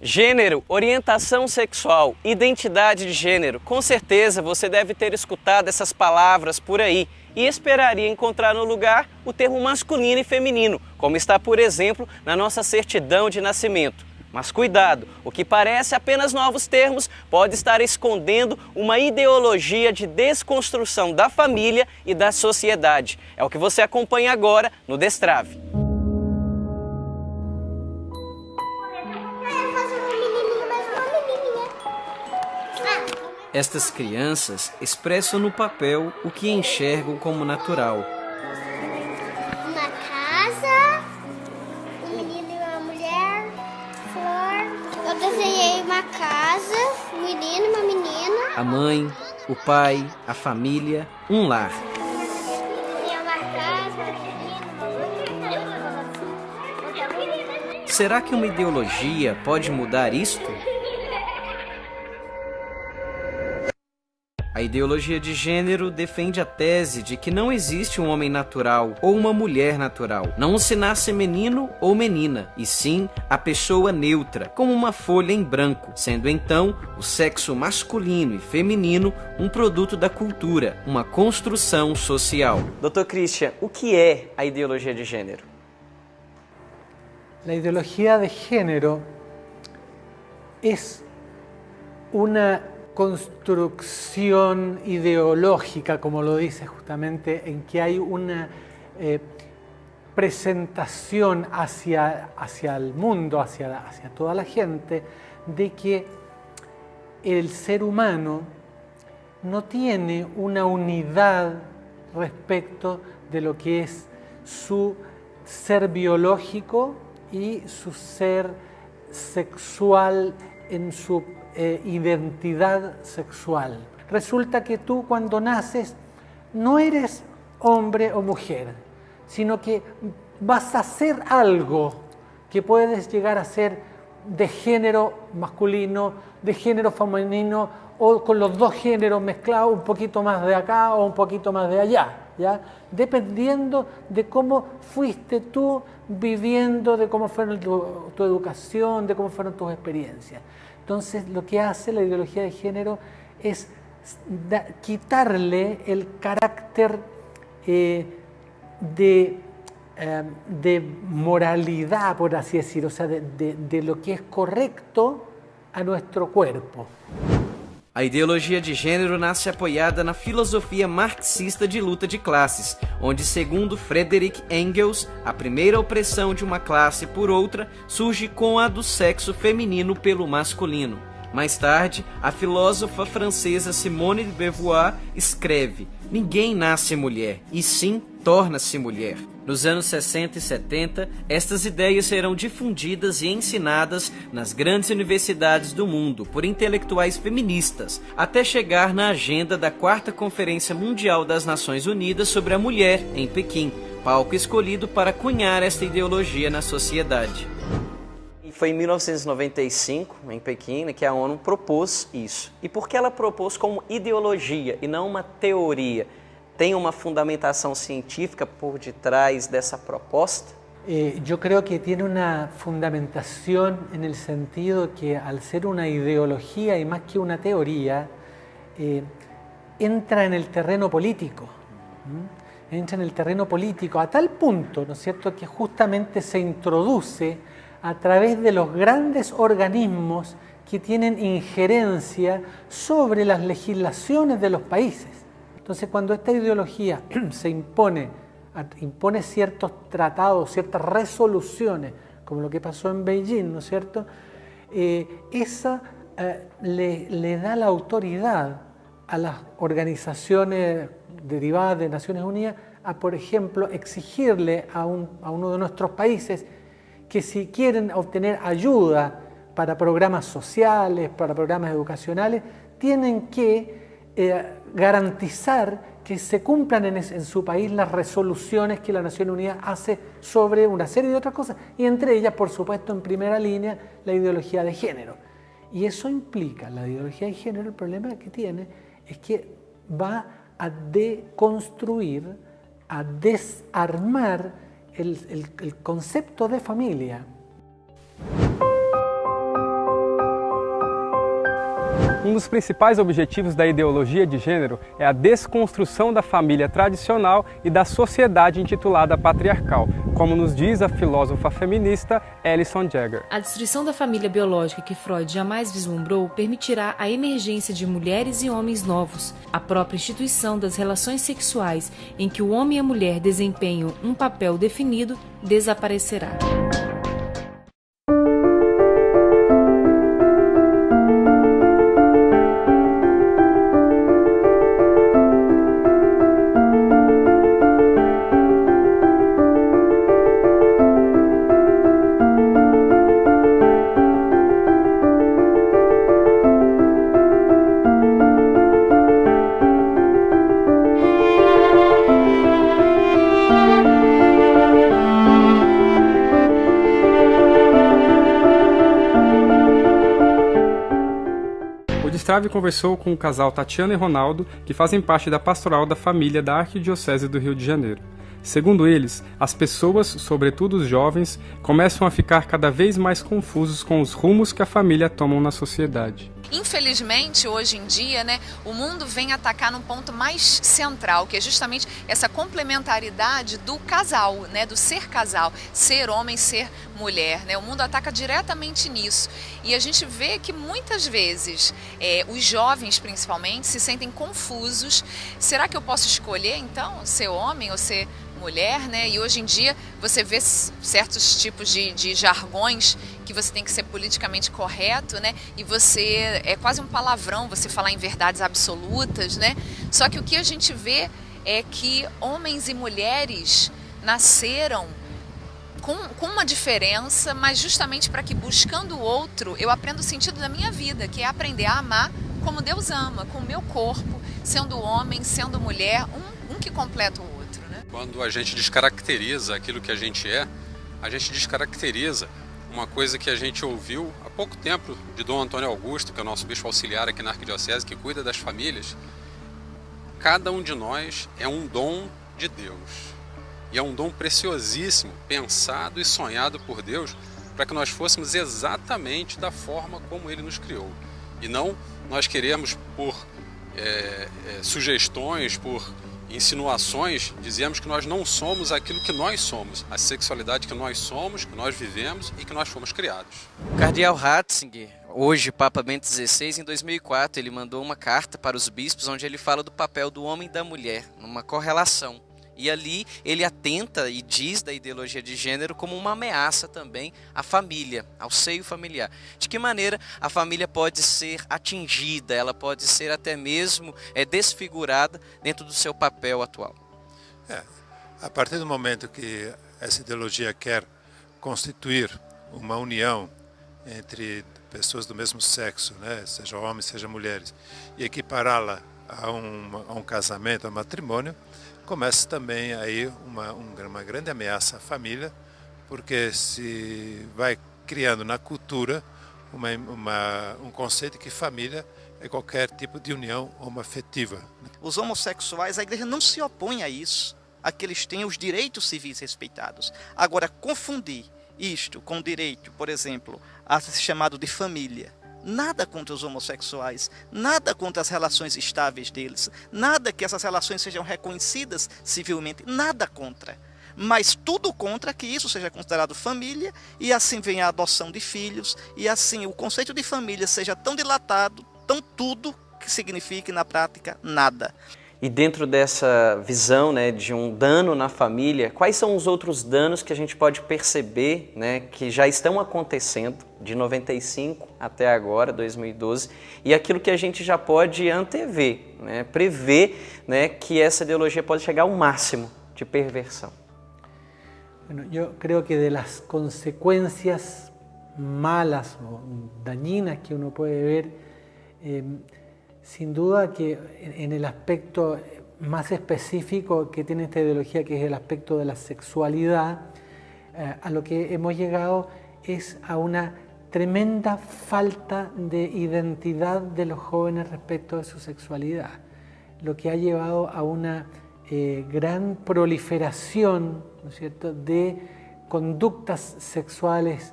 Gênero, orientação sexual, identidade de gênero. Com certeza você deve ter escutado essas palavras por aí e esperaria encontrar no lugar o termo masculino e feminino, como está, por exemplo, na nossa certidão de nascimento. Mas cuidado, o que parece apenas novos termos pode estar escondendo uma ideologia de desconstrução da família e da sociedade. É o que você acompanha agora no Destrave. Estas crianças expressam no papel o que enxergam como natural. Uma casa, um menino e uma mulher, flor. Eu desenhei uma casa, um menino e uma menina. A mãe, o pai, a família, um lar. E uma casa, um menino. Será que uma ideologia pode mudar isto? A ideologia de gênero defende a tese de que não existe um homem natural ou uma mulher natural. Não se nasce menino ou menina, e sim a pessoa neutra, como uma folha em branco, sendo então o sexo masculino e feminino um produto da cultura, uma construção social. Dr. Christian, o que é a ideologia de gênero? La ideología de género es una construcción ideológica, como lo dice justamente, en que hay una presentación hacia el mundo, hacia toda la gente, de que el ser humano no tiene una unidad respecto de lo que es su ser biológico y su ser sexual en su identidad sexual. Resulta que tú cuando naces no eres hombre o mujer, sino que vas a ser algo que puedes llegar a ser de género masculino, de género femenino o con los dos géneros mezclados, un poquito más de acá o un poquito más de allá, ¿ya? Dependiendo de cómo fuiste tú viviendo, de cómo fue tu educación, de cómo fueron tus experiencias. Entonces, lo que hace la ideología de género es quitarle el carácter de moralidad, por así decir, o sea, de lo que es correcto a nuestro cuerpo. A ideologia de gênero nasce apoiada na filosofia marxista de luta de classes, onde, segundo Friedrich Engels, a primeira opressão de uma classe por outra surge com a do sexo feminino pelo masculino. Mais tarde, a filósofa francesa Simone de Beauvoir escreve: "Ninguém nasce mulher, e sim torna-se mulher." Nos anos 60 e 70, estas ideias serão difundidas e ensinadas nas grandes universidades do mundo por intelectuais feministas, até chegar na agenda da 4ª Conferência Mundial das Nações Unidas sobre a Mulher, em Pequim, palco escolhido para cunhar esta ideologia na sociedade. E foi em 1995, em Pequim, que a ONU propôs isso. E por que ela propôs como ideologia e não uma teoria? ¿Tem uma fundamentação científica por detrás dessa proposta? Yo creo que tiene una fundamentación en el sentido que al ser una ideología y más que una teoría, entra en el terreno político. Entra en el terreno político a tal punto, ¿no es cierto?, que justamente se introduce a través de los grandes organismos que tienen injerencia sobre las legislaciones de los países. Entonces, cuando esta ideología se impone ciertos tratados, ciertas resoluciones, como lo que pasó en Beijing, ¿no es cierto?, esa le da la autoridad a las organizaciones derivadas de Naciones Unidas a, por ejemplo, exigirle a uno de nuestros países que si quieren obtener ayuda para programas sociales, para programas educacionales, tienen que garantizar que se cumplan en su país las resoluciones que la Nación Unida hace sobre una serie de otras cosas, y entre ellas, por supuesto, en primera línea, la ideología de género. Y eso implica, la ideología de género, el problema que tiene es que va a deconstruir, a desarmar el concepto de familia. Um dos principais objetivos da ideologia de gênero é a desconstrução da família tradicional e da sociedade intitulada patriarcal, como nos diz a filósofa feminista Alison Jagger. A destruição da família biológica que Freud jamais vislumbrou permitirá a emergência de mulheres e homens novos. A própria instituição das relações sexuais, em que o homem e a mulher desempenham um papel definido, desaparecerá. Strave conversou com o casal Tatiana e Ronaldo, que fazem parte da pastoral da família da Arquidiocese do Rio de Janeiro. Segundo eles, as pessoas, sobretudo os jovens, começam a ficar cada vez mais confusos com os rumos que a família toma na sociedade. Infelizmente, hoje em dia, o mundo vem atacar num ponto mais central, que é justamente essa complementaridade do casal, do ser casal, ser homem, ser mulher. O mundo ataca diretamente nisso. E a gente vê que muitas vezes os jovens, principalmente, se sentem confusos. Será que eu posso escolher, então, ser homem ou ser mulher, E hoje em dia você vê certos tipos de jargões que você tem que ser politicamente correto, E você é quase um palavrão você falar em verdades absolutas, Só que o que a gente vê é que homens e mulheres nasceram com uma diferença, mas justamente para que, buscando o outro, eu aprenda o sentido da minha vida, que é aprender a amar como Deus ama, com o meu corpo, sendo homem, sendo mulher, um que completa o outro. Quando a gente descaracteriza aquilo que a gente descaracteriza uma coisa que a gente ouviu há pouco tempo de Dom Antônio Augusto, que é o nosso bispo auxiliar aqui na Arquidiocese, que cuida das famílias. Cada um de nós é um dom de Deus. E é um dom preciosíssimo, pensado e sonhado por Deus, para que nós fôssemos exatamente da forma como Ele nos criou. E não nós queremos, por sugestões, por insinuações, dizemos que nós não somos aquilo que nós somos, a sexualidade que nós somos, que nós vivemos e que nós fomos criados. O cardeal Ratzinger, hoje Papa Bento XVI, em 2004, ele mandou uma carta para os bispos onde ele fala do papel do homem e da mulher, numa correlação. E ali ele atenta e diz da ideologia de gênero como uma ameaça também à família, ao seio familiar. De que maneira a família pode ser atingida, ela pode ser até mesmo desfigurada dentro do seu papel atual? A partir do momento que essa ideologia quer constituir uma união entre pessoas do mesmo sexo, seja homens, seja mulheres, e equipará-la a um casamento, a um matrimônio, começa também aí uma grande ameaça à família, porque se vai criando na cultura um conceito que família é qualquer tipo de união homoafetiva. Os homossexuais, a igreja não se opõe a isso, a que eles tenham os direitos civis respeitados. Agora, confundir isto com o direito, por exemplo, a ser chamado de família, nada contra os homossexuais, nada contra as relações estáveis deles, nada que essas relações sejam reconhecidas civilmente, nada contra. Mas tudo contra que isso seja considerado família e assim venha a adoção de filhos e assim o conceito de família seja tão dilatado, tão tudo que signifique na prática nada. E dentro dessa visão de um dano na família, quais são os outros danos que a gente pode perceber que já estão acontecendo de 95 até agora, 2012, e aquilo que a gente já pode antever, prever que essa ideologia pode chegar ao máximo de perversão? Bueno, yo creo que de las consecuencias malas o dañinas que uno puede ver, sin duda que en el aspecto más específico que tiene esta ideología, que es el aspecto de la sexualidad, a lo que hemos llegado es a una tremenda falta de identidad de los jóvenes respecto de su sexualidad, lo que ha llevado a una gran proliferación, ¿no es cierto?, de conductas sexuales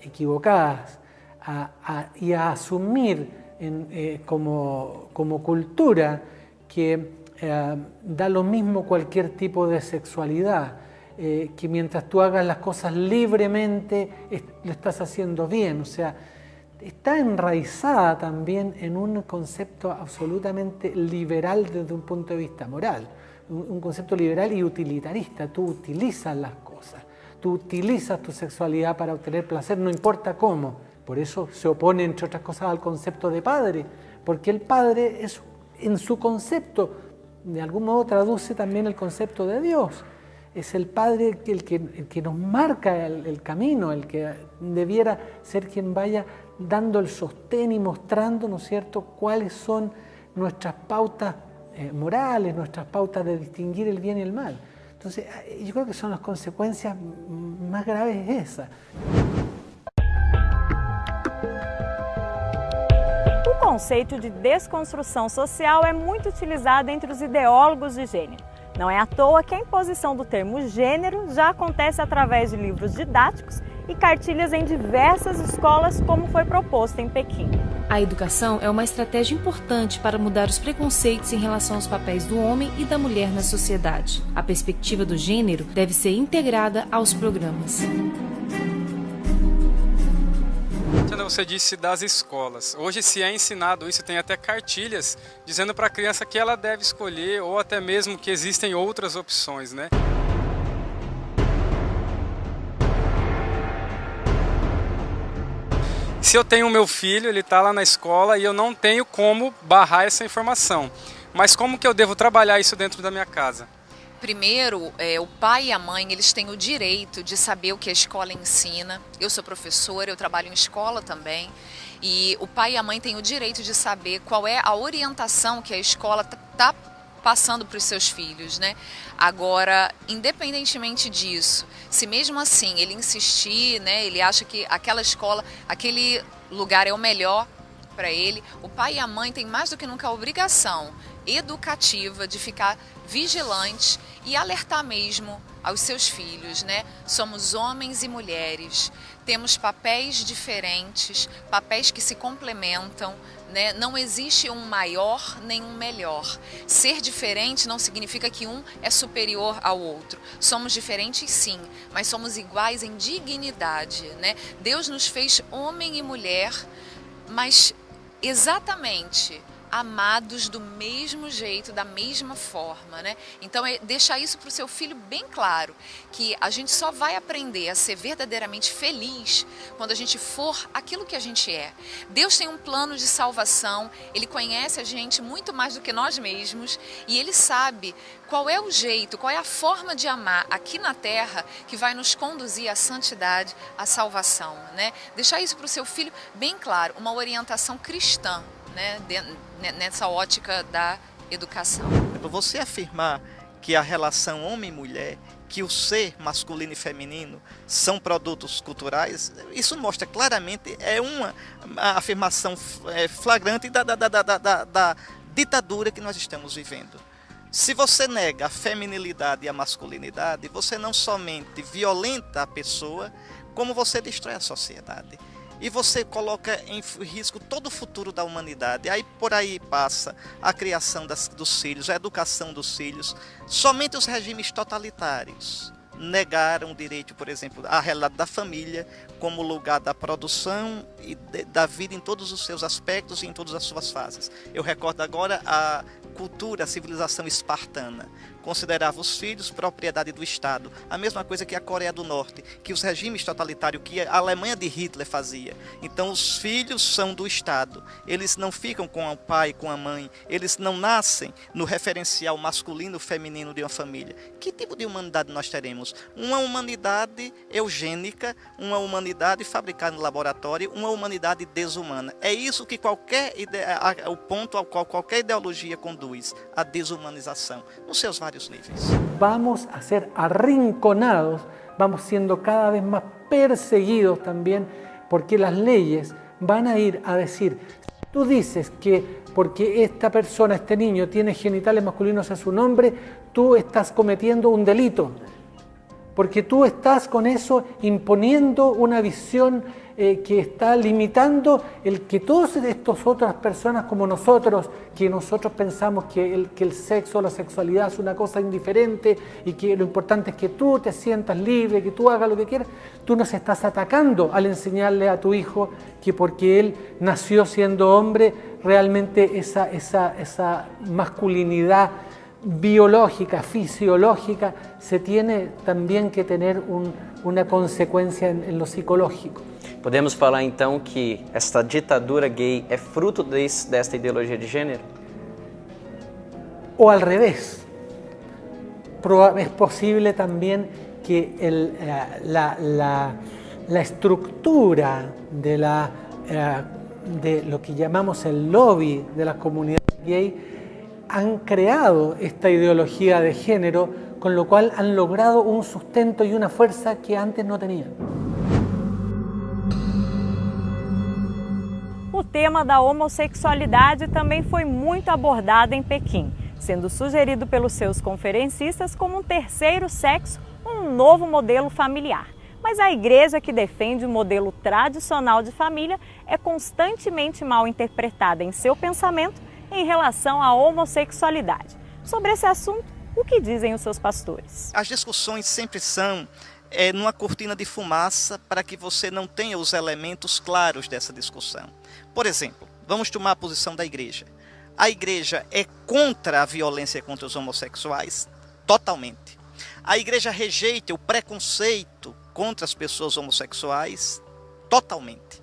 equivocadas y a asumir como cultura que da lo mismo cualquier tipo de sexualidad, que mientras tú hagas las cosas libremente lo estás haciendo bien. O sea, está enraizada también en un concepto absolutamente liberal desde un punto de vista moral, un concepto liberal y utilitarista. Tú utilizas las cosas, tú utilizas tu sexualidad para obtener placer, no importa cómo. Por eso se opone, entre otras cosas, al concepto de padre, porque el padre es, en su concepto, de algún modo traduce también el concepto de Dios. Es el padre el que nos marca el camino, el que debiera ser quien vaya dando el sostén y mostrando, ¿no es cierto?, cuáles son nuestras pautas morales, nuestras pautas de distinguir el bien y el mal. Entonces, yo creo que son las consecuencias más graves esas. O conceito de desconstrução social é muito utilizado entre os ideólogos de gênero. Não é à toa que a imposição do termo gênero já acontece através de livros didáticos e cartilhas em diversas escolas, como foi proposto em Pequim. A educação é uma estratégia importante para mudar os preconceitos em relação aos papéis do homem e da mulher na sociedade. A perspectiva do gênero deve ser integrada aos programas. Você disse das escolas. Hoje se é ensinado isso, tem até cartilhas dizendo para a criança que ela deve escolher ou até mesmo que existem outras opções, né? Se eu tenho meu filho, ele está lá na escola e eu não tenho como barrar essa informação. Mas como que eu devo trabalhar isso dentro da minha casa? Primeiro, o pai e a mãe, eles têm o direito de saber o que a escola ensina. Eu sou professora, eu trabalho em escola também. E o pai e a mãe têm o direito de saber qual é a orientação que a escola está passando para os seus filhos, né? Agora, independentemente disso, se mesmo assim ele insistir, né, ele acha que aquela escola, aquele lugar é o melhor para ele, o pai e a mãe têm mais do que nunca a obrigação educativa de ficar vigilante e alertar mesmo aos seus filhos, né? Somos homens e mulheres, temos papéis diferentes, papéis que se complementam, né? Não existe um maior nem um melhor. Ser diferente não significa que um é superior ao outro. Somos diferentes sim, mas somos iguais em dignidade, né? Deus nos fez homem e mulher, mas exatamente amados do mesmo jeito, da mesma forma, né? Então deixar isso para o seu filho bem claro, que a gente só vai aprender a ser verdadeiramente feliz quando a gente for aquilo que a gente é. Deus tem um plano de salvação, Ele conhece a gente muito mais do que nós mesmos e Ele sabe qual é o jeito, qual é a forma de amar aqui na Terra que vai nos conduzir à santidade, à salvação, né? Deixar isso para o seu filho bem claro, uma orientação cristã, né, nessa ótica da educação. Você afirmar que a relação homem e mulher, que o ser masculino e feminino são produtos culturais, isso mostra claramente, é uma afirmação flagrante da ditadura que nós estamos vivendo. Se você nega a feminilidade e a masculinidade, você não somente violenta a pessoa, como você destrói a sociedade. E você coloca em risco todo o futuro da humanidade. Aí por aí passa a criação dos filhos, a educação dos filhos. Somente os regimes totalitários negaram o direito, por exemplo, à realidade da família como lugar da produção e da vida em todos os seus aspectos e em todas as suas fases. Eu recordo agora a cultura, a civilização espartana. Considerava os filhos propriedade do Estado. A mesma coisa que a Coreia do Norte, que os regimes totalitários que a Alemanha de Hitler fazia. Então os filhos são do Estado. Eles não ficam com o pai, com a mãe. Eles não nascem no referencial masculino feminino de uma família. Que tipo de humanidade nós teremos? Uma humanidade eugênica, uma humanidade fabricada no laboratório, uma humanidade desumana. É isso que o ponto ao qual qualquer ideologia conduz, a desumanização, nos seus vários níveis. Vamos a ser arrinconados, vamos siendo cada vez más perseguidos también, porque las leyes van a ir a decir, tú dices que porque esta persona, este niño, tiene genitales masculinos a su nombre, tú estás cometiendo un delito. porque tú estás con eso imponiendo una visión que está limitando el que todas estas otras personas como nosotros, que nosotros pensamos que el sexo, la sexualidad es una cosa indiferente y que lo importante es que tú te sientas libre, que tú hagas lo que quieras, tú nos estás atacando al enseñarle a tu hijo que porque él nació siendo hombre, realmente esa masculinidad biológica, fisiológica, se tiene también que tener una consequência en lo psicológico. Podemos falar então que esta ditadura gay é fruto desta ideologia de gênero? O al revés. Es posible también que la estructura de lo que llamamos el lobby de las comunidades gay han creado esta ideología de género, con lo cual han logrado un sustento y una fuerza que antes no tenían. O tema da homossexualidade também foi muito abordado em Pequim, sendo sugerido pelos seus conferencistas como um terceiro sexo ou um novo modelo familiar. Mas a igreja, que defende o modelo tradicional de família, é constantemente mal interpretada em seu pensamento em relação à homossexualidade. Sobre esse assunto, o que dizem os seus pastores? As discussões sempre são numa cortina de fumaça para que você não tenha os elementos claros dessa discussão. Por exemplo, vamos tomar a posição da igreja. A igreja é contra a violência contra os homossexuais? Totalmente. A igreja rejeita o preconceito contra as pessoas homossexuais? Totalmente.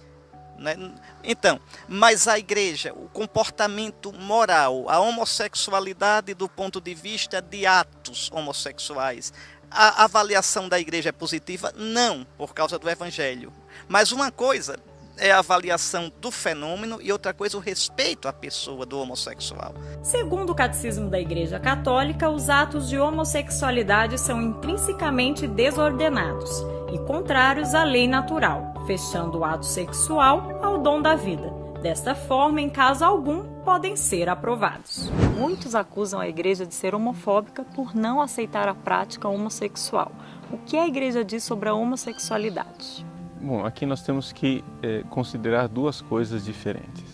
Então, mas a igreja, o comportamento moral, a homossexualidade do ponto de vista de atos homossexuais, a avaliação da igreja é positiva? Não, por causa do evangelho. Mas uma coisa é a avaliação do fenômeno e outra coisa o respeito à pessoa do homossexual. Segundo o Catecismo da Igreja Católica, os atos de homossexualidade são intrinsecamente desordenados e contrários à lei natural, fechando o ato sexual ao dom da vida. Desta forma, em caso algum, podem ser aprovados. Muitos acusam a igreja de ser homofóbica por não aceitar a prática homossexual. O que a igreja diz sobre a homossexualidade? Bom, aqui nós temos que considerar duas coisas diferentes.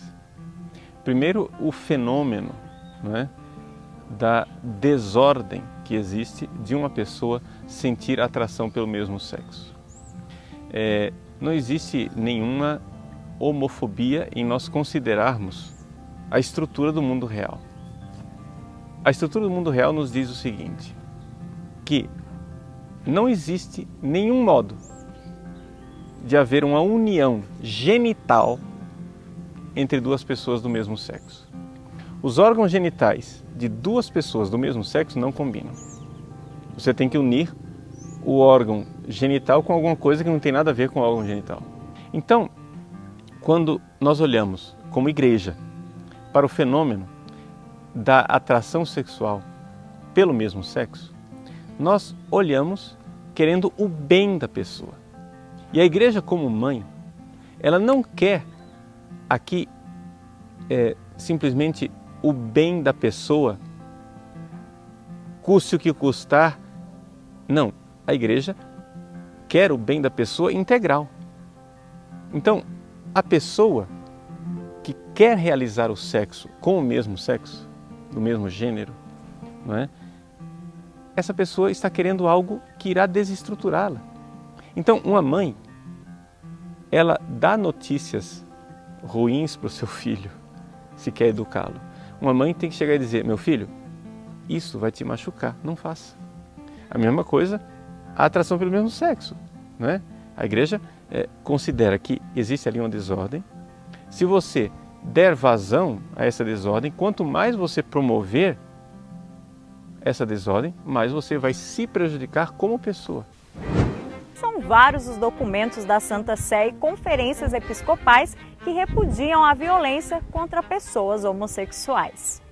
Primeiro, o fenômeno, não é, da desordem que existe de uma pessoa sentir atração pelo mesmo sexo. Não existe nenhuma homofobia em nós considerarmos a estrutura do mundo real. A estrutura do mundo real nos diz o seguinte, que não existe nenhum modo de haver uma união genital entre duas pessoas do mesmo sexo. Os órgãos genitais de duas pessoas do mesmo sexo não combinam. Você tem que unir o órgão genital com alguma coisa que não tem nada a ver com o órgão genital. Então, quando nós olhamos como igreja para o fenômeno da atração sexual pelo mesmo sexo, nós olhamos querendo o bem da pessoa. E a igreja, como mãe, ela não quer aqui simplesmente o bem da pessoa, custe o que custar. Não, a igreja quer o bem da pessoa integral. Então, a pessoa que quer realizar o sexo com o mesmo sexo, do mesmo gênero, não é? Essa pessoa está querendo algo que irá desestruturá-la. Então, uma mãe, ela dá notícias ruins para o seu filho, se quer educá-lo. Uma mãe tem que chegar e dizer, meu filho, isso vai te machucar, não faça. A mesma coisa, a atração pelo mesmo sexo, não é? A igreja considera que existe ali uma desordem. Se você der vazão a essa desordem, quanto mais você promover essa desordem, mais você vai se prejudicar como pessoa. São vários os documentos da Santa Sé e conferências episcopais que repudiam a violência contra pessoas homossexuais.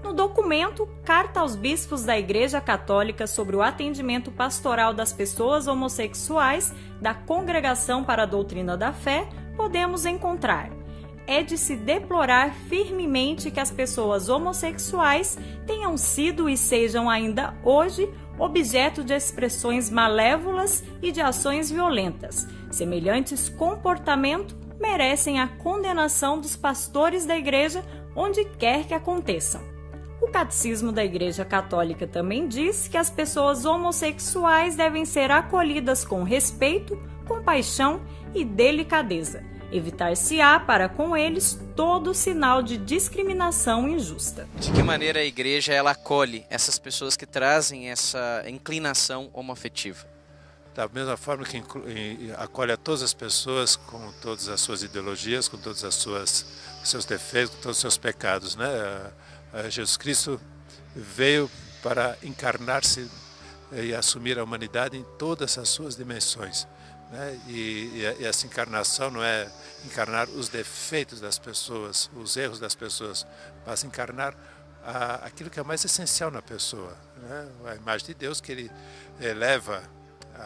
No documento Carta aos Bispos da Igreja Católica sobre o atendimento pastoral das pessoas homossexuais da Congregação para a Doutrina da Fé, podemos encontrar: é de se deplorar firmemente que as pessoas homossexuais tenham sido e sejam ainda hoje objeto de expressões malévolas e de ações violentas. Semelhantes comportamentos merecem a condenação dos pastores da Igreja onde quer que aconteçam. O Catecismo da Igreja Católica também diz que as pessoas homossexuais devem ser acolhidas com respeito, compaixão e delicadeza. Evitar-se-á para com eles todo sinal de discriminação injusta. De que maneira a igreja ela acolhe essas pessoas que trazem essa inclinação homoafetiva? Da mesma forma que acolhe a todas as pessoas com todas as suas ideologias, com todos os seus defeitos, com todos os seus pecados, né? Jesus Cristo veio para encarnar-se e assumir a humanidade em todas as suas dimensões. Né? E essa encarnação não é encarnar os defeitos das pessoas, os erros das pessoas, mas encarnar aquilo que é mais essencial na pessoa, né? A imagem de Deus que Ele eleva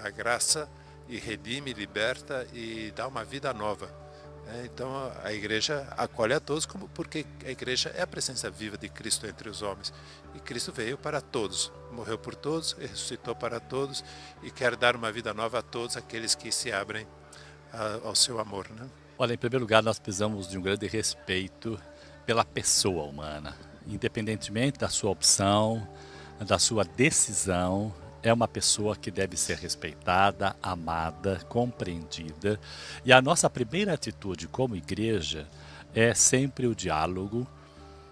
a graça e redime, liberta e dá uma vida nova. Então a igreja acolhe a todos porque a igreja é a presença viva de Cristo entre os homens. E Cristo veio para todos, morreu por todos, ressuscitou para todos e quer dar uma vida nova a todos aqueles que se abrem ao seu amor, né? Olha, em primeiro lugar, nós precisamos de um grande respeito pela pessoa humana, independentemente da sua opção, da sua decisão. É uma pessoa que deve ser respeitada, amada, compreendida. E a nossa primeira atitude como igreja é sempre o diálogo,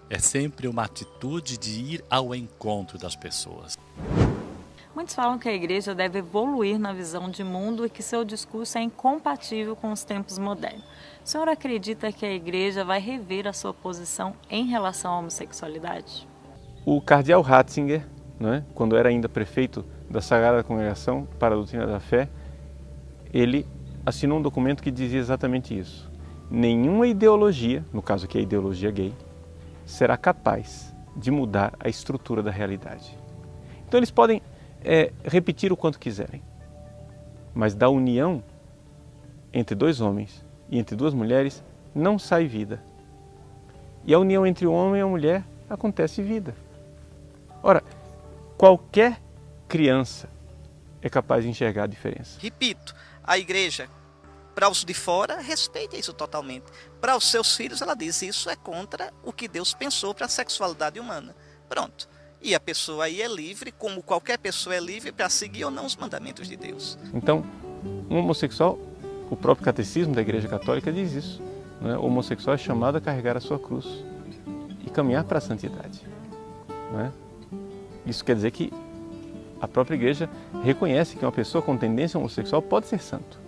é sempre uma atitude de ir ao encontro das pessoas. Muitos falam que a igreja deve evoluir na visão de mundo e que seu discurso é incompatível com os tempos modernos. O senhor acredita que a igreja vai rever a sua posição em relação à homossexualidade? O cardeal Ratzinger, quando era ainda prefeito da Sagrada Congregação para a Doutrina da Fé, ele assinou um documento que dizia exatamente isso. Nenhuma ideologia, no caso aqui a ideologia gay, será capaz de mudar a estrutura da realidade. Então eles podem repetir o quanto quiserem, mas da união entre dois homens e entre duas mulheres não sai vida. E a união entre o homem e a mulher acontece vida. Ora, qualquer criança é capaz de enxergar a diferença. Repito, a igreja, para os de fora, respeita isso totalmente. Para os seus filhos, ela diz, isso é contra o que Deus pensou para a sexualidade humana. Pronto. E a pessoa aí é livre, como qualquer pessoa é livre para seguir ou não os mandamentos de Deus. Então, um homossexual, o próprio catecismo da Igreja Católica diz isso. O homossexual é chamado a carregar a sua cruz e caminhar para a santidade. Isso quer dizer que a própria igreja reconhece que uma pessoa com tendência homossexual pode ser santo.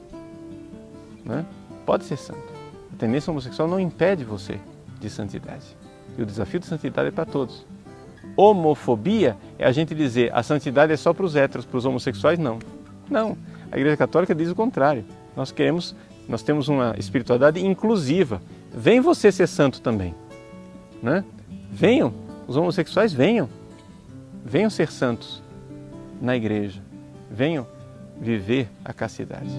Pode ser santo. A tendência homossexual não impede você de santidade. E o desafio de santidade é para todos. Homofobia é a gente dizer a santidade é só para os héteros, para os homossexuais não. Não, a Igreja Católica diz o contrário. Nós temos uma espiritualidade inclusiva. Vem você ser santo também. Venham, os homossexuais venham ser santos na igreja, venham viver a castidade.